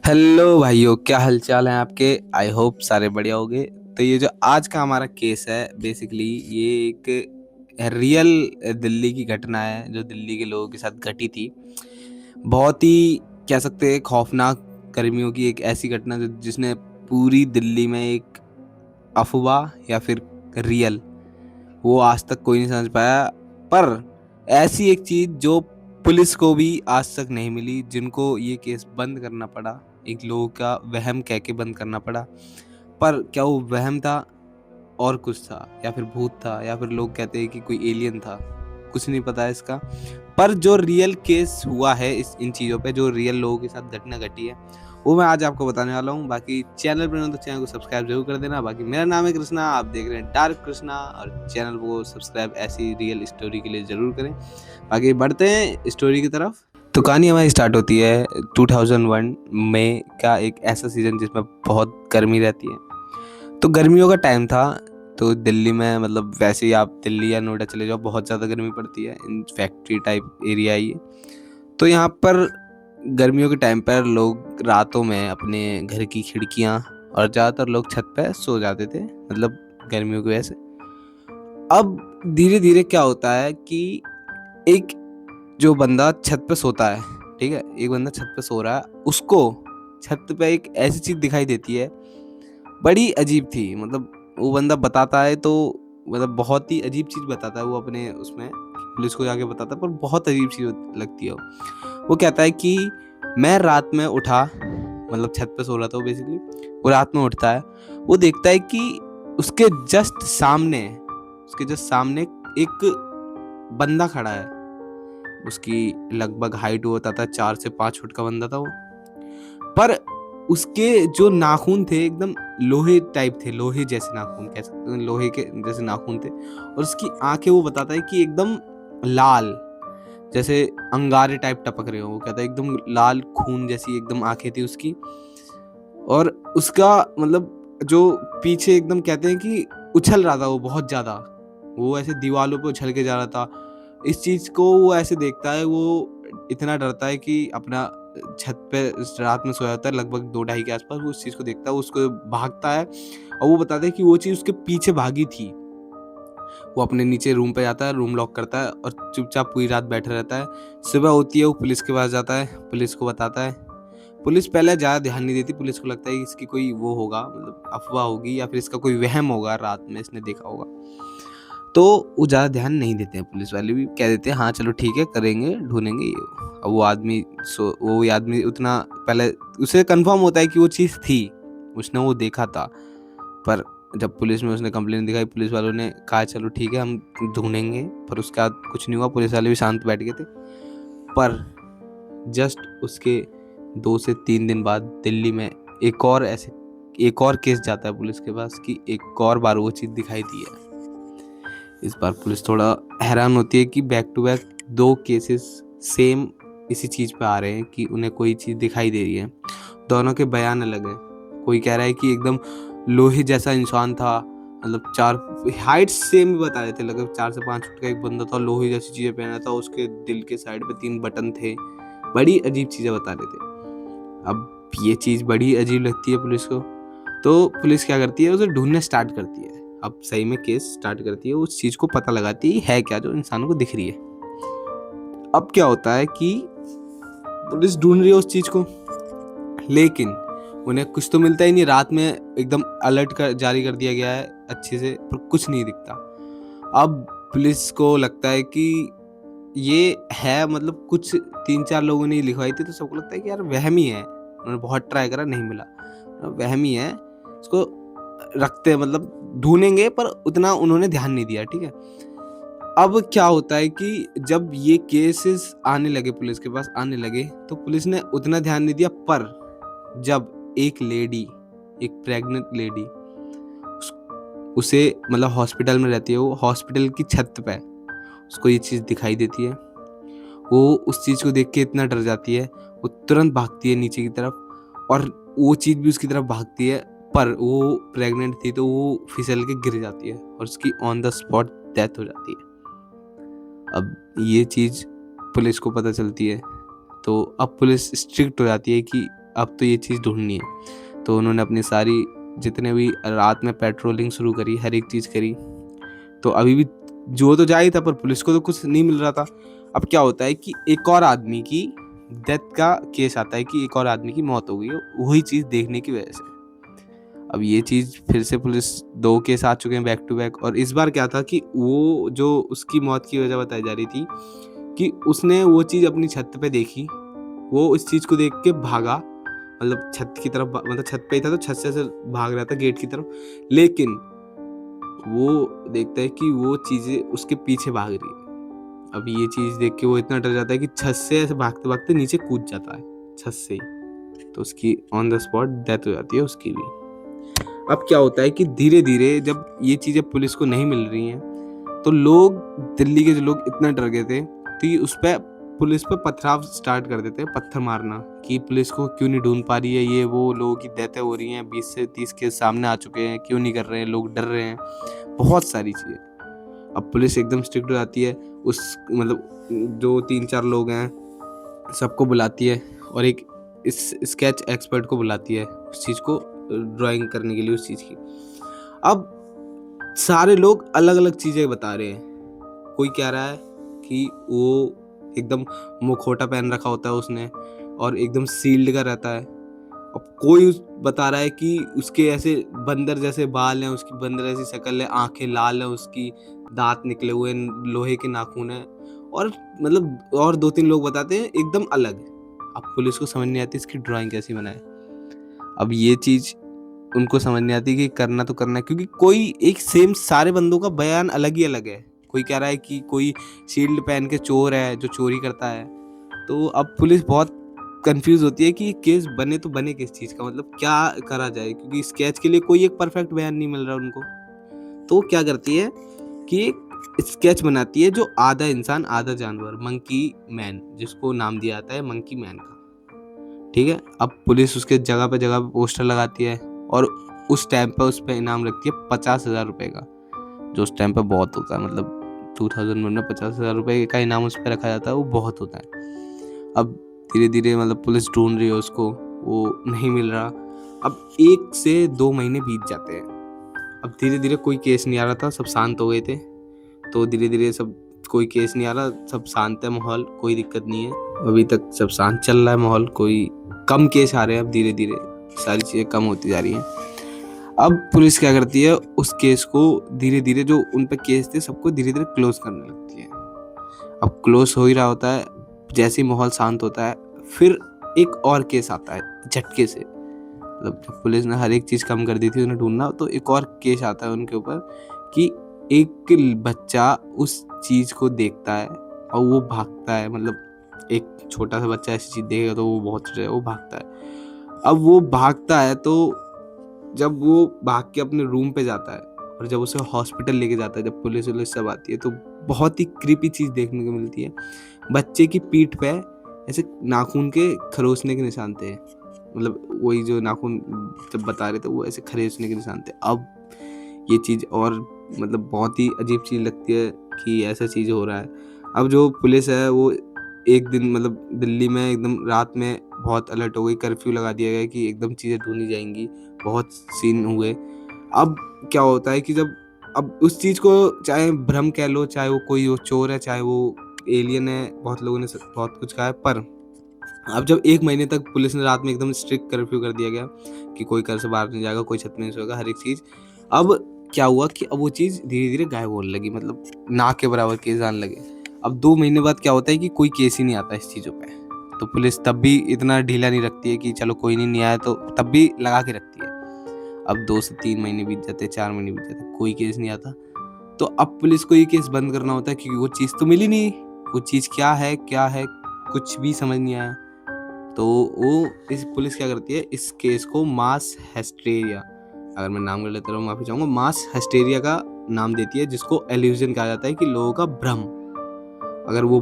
Hello भाइयों, क्या हालचाल है आपके। आई होप सारे बढ़िया होंगे। तो ये जो आज का हमारा केस है, बेसिकली ये एक रियल दिल्ली की घटना है जो दिल्ली के लोगों के साथ घटी थी। बहुत ही कह सकते हैं खौफनाक गर्मियों की एक ऐसी घटना जिसने पूरी दिल्ली में एक अफवाह या फिर रियल, वो आज तक कोई नहीं समझ पाया। पर ऐसी एक चीज जो पुलिस को भी आज तक नहीं मिली, जिनको ये केस बंद करना पड़ा, एक लोगों का वहम कह के बंद करना पड़ा। पर क्या वो वहम था और कुछ था, या फिर भूत था, या फिर लोग कहते हैं कि कोई एलियन था, कुछ नहीं पता है इसका। पर जो रियल केस हुआ है इस इन चीज़ों पे, जो रियल लोगों के साथ घटना घटी है, वो मैं आज आपको बताने वाला हूँ। बाकी चैनल पर तो चैनल को सब्सक्राइब जरूर कर देना। बाकी मेरा नाम है कृष्णा, आप देख रहे हैं डार्क कृष्णा, और चैनल को सब्सक्राइब ऐसी रियल स्टोरी के लिए ज़रूर करें। बाकी बढ़ते हैं स्टोरी की तरफ। तो कहानी हमारी स्टार्ट होती है 2001 में का एक ऐसा सीज़न जिसमें बहुत गर्मी रहती है। तो गर्मियों का टाइम था। तो दिल्ली में मतलब वैसे ही आप दिल्ली या नोएडा चले जाओ, बहुत ज़्यादा गर्मी पड़ती है, इन फैक्ट्री टाइप एरिया ही है। तो यहाँ पर गर्मियों के टाइम पर लोग रातों में अपने घर की खिड़कियाँ, और ज़्यादातर लोग छत पे सो जाते थे, मतलब गर्मियों की वजह से। अब धीरे धीरे क्या होता है कि एक जो बंदा छत पे सोता है, ठीक है, एक बंदा छत पे सो रहा है, उसको छत पे एक ऐसी चीज दिखाई देती है, बड़ी अजीब थी। मतलब वो बंदा बताता है तो मतलब बहुत ही अजीब चीज बताता है वो अपने उसमें, पुलिस को जाके बताता है, पर बहुत अजीब चीज लगती है। वो कहता है कि मैं रात में उठा, मतलब छत पे सो रहा था वो बेसिकली। वो रात में उठता है, वो देखता है कि उसके जस्ट सामने एक बंदा खड़ा है। उसकी लगभग हाइट हुआ था 4 से 5 फुट का बंदा था वो। पर उसके जो नाखून थे एकदम लोहे टाइप थे, लोहे जैसे नाखून कह सकते हैं, लोहे के जैसे नाखून थे। और उसकी आंखें, वो बताता है कि एकदम लाल, जैसे अंगारे टाइप टपक रहे हो। वो कहता है एकदम लाल खून जैसी एकदम आंखें थी उसकी। और उसका मतलब जो पीछे एकदम कहते हैं कि उछल रहा था वो बहुत ज्यादा, वो ऐसे दीवालों पे उछल के जा रहा था। इस चीज को वो ऐसे देखता है, वो इतना डरता है कि अपना छत पे रात में सोया होता है लगभग 2-2:30 के आसपास। वो उस चीज को देखता है, वो उसको भागता है, और वो बताता है कि वो चीज उसके पीछे भागी थी। वो अपने नीचे रूम पे जाता है, रूम लॉक करता है और चुपचाप पूरी रात बैठा रहता है। सुबह होती है, वो पुलिस के पास जाता है, पुलिस को बताता है। पुलिस पहले ज़्यादा ध्यान नहीं देती, पुलिस को लगता है कि इसकी कोई वो होगा, मतलब अफवाह होगी, या फिर इसका कोई वहम होगा, रात में इसने देखा होगा। तो वो ज़्यादा ध्यान नहीं देते हैं, पुलिस वाले भी कह देते हैं हाँ चलो ठीक है, करेंगे, ढूंढेंगे ये वो। अब वो आदमी उतना पहले उसे कंफर्म होता है कि वो चीज़ थी, उसने वो देखा था। पर जब पुलिस में उसने कंप्लेंट दिखाई, पुलिस वालों ने कहा चलो ठीक है हम ढूंढेंगे, पर उसके बाद कुछ नहीं हुआ। पुलिस वाले भी शांत बैठ गए थे। पर जस्ट उसके 2 से 3 दिन बाद दिल्ली में एक और केस जाता है पुलिस के पास कि एक और बार वो चीज़ दिखाई दी है। इस बार पुलिस थोड़ा हैरान होती है कि back to back 2 cases same इसी चीज़ पे आ रहे हैं कि उन्हें कोई चीज़ दिखाई दे रही है। दोनों के बयान अलग है। कोई कह रहा है कि एकदम लोहे जैसा इंसान था, मतलब 4 हाइट सेम भी बता रहे थे, लगभग 4 से 5 फुट का एक बंदा था, लोहे जैसी चीज़ें पहना था, उसके दिल के साइड पे 3 बटन थे। बड़ी अजीब चीज़ें बता रहे थे। अब ये चीज़ बड़ी अजीब लगती है पुलिस को, तो पुलिस क्या करती है, उसे ढूंढने स्टार्ट करती है। अब सही में केस स्टार्ट करती है, उस चीज़ को पता लगाती है क्या जो इंसानों को दिख रही है। अब क्या होता है कि पुलिस ढूंढ रही है उस चीज़ को, लेकिन उन्हें कुछ तो मिलता ही नहीं। रात में एकदम अलर्ट जारी कर दिया गया है अच्छे से, पर कुछ नहीं दिखता। अब पुलिस को लगता है कि ये है, मतलब कुछ 3-4 लोगों ने लिखवाई थी, तो सबको लगता है कि यार वहम ही है। उन्होंने बहुत ट्राई करा, नहीं मिला, वहम ही है, इसको रखते हैं, मतलब ढूंढेंगे, पर उतना उन्होंने ध्यान नहीं दिया। ठीक है। अब क्या होता है कि जब ये केसेस आने लगे, पुलिस के पास आने लगे, तो पुलिस ने उतना ध्यान नहीं दिया। पर जब एक लेडी, एक प्रेग्नेंट लेडी, उसे मतलब हॉस्पिटल में रहती है, वो हॉस्पिटल की छत पे उसको ये चीज़ दिखाई देती है। वो उस चीज़ को देख के इतना डर जाती है, वो तुरंत भागती है नीचे की तरफ, और वो चीज़ भी उसकी तरफ भागती है। पर वो प्रेग्नेंट थी, तो वो फिसल के गिर जाती है और उसकी ऑन द स्पॉट डेथ हो जाती है। अब ये चीज़ पुलिस को पता चलती है, तो अब पुलिस स्ट्रिक्ट हो जाती है कि अब तो ये चीज़ ढूंढनी है। तो उन्होंने अपनी सारी जितने भी रात में पेट्रोलिंग शुरू करी, हर एक चीज़ करी। तो अभी भी जो तो जा ही था, पर पुलिस को तो कुछ नहीं मिल रहा था। अब क्या होता है कि एक और आदमी की डेथ का केस आता है कि एक और आदमी की मौत हो गई है वही चीज़ देखने की वजह से। अब ये चीज़ फिर से पुलिस 2 केस आ चुके हैं बैक टू बैक, और इस बार क्या था कि वो जो उसकी मौत की वजह बताई जा रही थी कि उसने वो चीज़ अपनी छत पे देखी, वो उस चीज़ को देख के भागा, मतलब छत की तरफ, मतलब छत पे ही था तो छत से भाग रहा था गेट की तरफ, लेकिन वो देखता है कि वो चीज़ें उसके पीछे भाग रही है। अब ये चीज़ देख के वो इतना डर जाता है कि छत से ऐसे भागते भागते नीचे कूद जाता है छत से ही, तो उसकी ऑन द स्पॉट डेथ हो जाती है उसकी भी। अब क्या होता है कि धीरे धीरे जब ये चीज़ें पुलिस को नहीं मिल रही हैं, तो लोग, दिल्ली के जो लोग इतना डर गए थे, तो ये उस पर पुलिस पे पथराव स्टार्ट कर देते हैं, पत्थर मारना, कि पुलिस को क्यों नहीं ढूंढ पा रही है, ये वो, लोगों की डेथें हो रही हैं, 20 से 30 केस सामने आ चुके हैं, क्यों नहीं कर रहे हैं, लोग डर रहे हैं, बहुत सारी चीज़ें। अब पुलिस एकदम स्ट्रिक्ट हो जाती है, उस मतलब जो 3-4 लोग हैं सबको बुलाती है, और एक इस स्केच एक्सपर्ट को बुलाती है उस चीज़ को ड्राइंग करने के लिए उस चीज़ की। अब सारे लोग अलग अलग चीज़ें बता रहे हैं। कोई कह रहा है कि वो एकदम मुखौटा पहन रखा होता है उसने और एकदम सील्ड का रहता है। अब कोई बता रहा है कि उसके ऐसे बंदर जैसे बाल हैं, उसकी बंदर जैसी शक्ल है, आंखें लाल हैं उसकी, दांत निकले हुए, लोहे के नाखून हैं, और मतलब और 2-3 लोग बताते हैं एकदम अलग। अब पुलिस को समझ नहीं आती इसकी ड्राइंग कैसी बनाए। अब ये चीज़ उनको समझ नहीं आती कि करना तो करना है, क्योंकि कोई एक सेम सारे बंदों का बयान अलग ही अलग है। कोई कह रहा है कि कोई शील्ड पहन के चोर है जो चोरी करता है। तो अब पुलिस बहुत कंफ्यूज होती है कि केस बने तो बने किस चीज़ का, मतलब क्या करा जाए, क्योंकि स्केच के लिए कोई एक परफेक्ट बयान नहीं मिल रहा उनको। तो क्या करती है कि एक स्केच बनाती है जो आधा इंसान आधा जानवर, मंकी मैन, जिसको नाम दिया जाता है मंकी मैन का। ठीक है, अब पुलिस उसके जगह पे पोस्टर लगाती है, और उस टाइम पे उस पे इनाम रखती है 50,000 रुपए का, जो उस टाइम पे बहुत होता है। मतलब 2001 में 50,000 रुपए का इनाम उस पर रखा जाता है, वो बहुत होता है। अब धीरे धीरे मतलब पुलिस ढूंढ रही है उसको, वो नहीं मिल रहा। अब 1 से 2 महीने बीत जाते हैं। अब धीरे धीरे कोई केस नहीं आ रहा था, सब शांत हो गए थे। तो धीरे धीरे सब, कोई केस नहीं आ रहा, सब शांत है माहौल, कोई दिक्कत नहीं है, अभी तक सब शांत चल रहा है माहौल, कोई कम केस आ रहे हैं। अब धीरे धीरे सारी चीज़ें कम होती जा रही हैं। अब पुलिस क्या करती है, उस केस को धीरे धीरे, जो उन पे केस थे सबको धीरे धीरे क्लोज करने लगती है। अब क्लोज हो ही रहा होता है, जैसे ही माहौल शांत होता है, फिर एक और केस आता है झटके से। मतलब जब पुलिस ने हर एक चीज़ कम कर दी थी उन्हें ढूंढना, तो एक और केस आता है उनके ऊपर कि एक बच्चा उस चीज़ को देखता है और वो भागता है। मतलब एक छोटा सा बच्चा ऐसी चीज़ देखेगा तो वो बहुत वो भागता है। अब वो भागता है, तो जब वो भाग के अपने रूम पे जाता है और जब उसे हॉस्पिटल लेके जाता है, जब पुलिस सब आती है, तो बहुत ही क्रीपी चीज़ देखने को मिलती है। बच्चे की पीठ पे ऐसे नाखून के खरोचने के निशान थे। मतलब वही जो नाखून जब बता रहे थे वो ऐसे खरोचने के निशान थे। अब ये चीज़ और मतलब बहुत ही अजीब चीज़ लगती है कि ऐसा चीज़ हो रहा है। अब जो पुलिस है वो एक दिन, मतलब दिल्ली में एकदम रात में बहुत अलर्ट हो गई, कर्फ्यू लगा दिया गया कि एकदम चीज़ें ढूंढी जाएंगी, बहुत सीन हुए। अब क्या होता है कि जब अब उस चीज़ को चाहे भ्रम कह लो, चाहे वो कोई वो चोर है, चाहे वो एलियन है, बहुत लोगों ने बहुत कुछ कहा है, पर अब जब 1 महीने तक पुलिस ने रात में एकदम स्ट्रिक्ट कर्फ्यू कर दिया गया कि कोई घर से बाहर नहीं जाएगा, कोई छत में नहीं सोएगा, हर एक चीज़। अब क्या हुआ कि अब वो चीज़ धीरे धीरे गायब होने लगी, मतलब ना के बराबर केस आने लगे। अब 2 महीने बाद क्या होता है कि कोई केस ही नहीं आता इस चीज़ों पे, तो पुलिस तब भी इतना ढीला नहीं रखती है कि चलो कोई नहीं आया, तो तब भी लगा के रखती है। अब 2 से 3 महीने बीत जाते, 4 महीने बीत जाते, कोई केस नहीं आता। तो अब पुलिस को ये केस बंद करना होता है क्योंकि वो चीज़ तो मिली नहीं, वो चीज़ क्या है कुछ भी समझ नहीं आया। तो वो इस पुलिस क्या करती है, इस केस को मास हिस्टेरिया, अगर मैं नाम गलत कर रहा हूँ माफ़ी चाहूँगा, मास हिस्टेरिया का नाम देती है, जिसको एल्यूजन कहा जाता है कि लोगों का भ्रम। अगर वो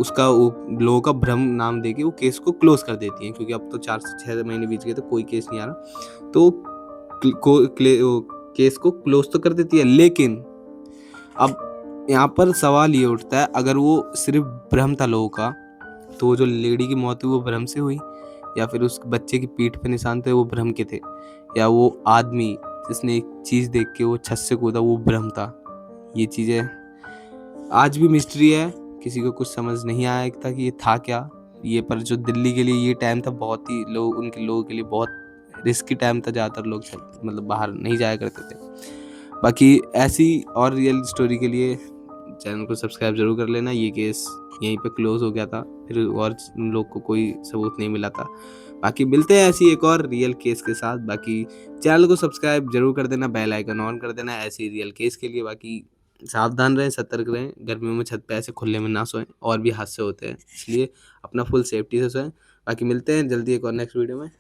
उसका वो लोगों का भ्रम नाम देके वो केस को क्लोज कर देती है, क्योंकि अब तो 4 से 6 महीने बीत गए तो कोई केस नहीं आ रहा, तो केस को क्लोज तो कर देती है। लेकिन अब यहाँ पर सवाल ये उठता है, अगर वो सिर्फ भ्रम था लोगों का, तो जो लेडी की मौत हुई वो भ्रम से हुई, या फिर उस बच्चे की पीठ पे निशान थे वो भ्रम के थे, या वो आदमी जिसने एक चीज़ देख के वो छत से कूदा वो भ्रम था। ये चीज़ें आज भी मिस्ट्री है, किसी को कुछ समझ नहीं आया था कि ये था क्या। ये पर जो दिल्ली के लिए ये टाइम था बहुत ही उनके लोगों के लिए बहुत रिस्की टाइम था, ज़्यादातर लोग मतलब बाहर नहीं जाया करते थे। बाकी ऐसी और रियल स्टोरी के लिए चैनल को सब्सक्राइब जरूर कर लेना। ये केस यहीं पे क्लोज हो गया था, फिर और उन लोग को कोई सबूत नहीं मिला था। बाकी मिलते हैं ऐसी एक और रियल केस के साथ। बाकी चैनल को सब्सक्राइब जरूर कर देना, बेल आइकन ऑन कर देना ऐसी रियल केस के लिए। बाकी सावधान रहें, सतर्क रहें, गर्मियों में छत पे ऐसे खुले में ना सोएं, और भी हादसे होते हैं, इसलिए अपना फुल सेफ्टी से सोएं। बाकी मिलते हैं जल्दी एक और नेक्स्ट वीडियो में।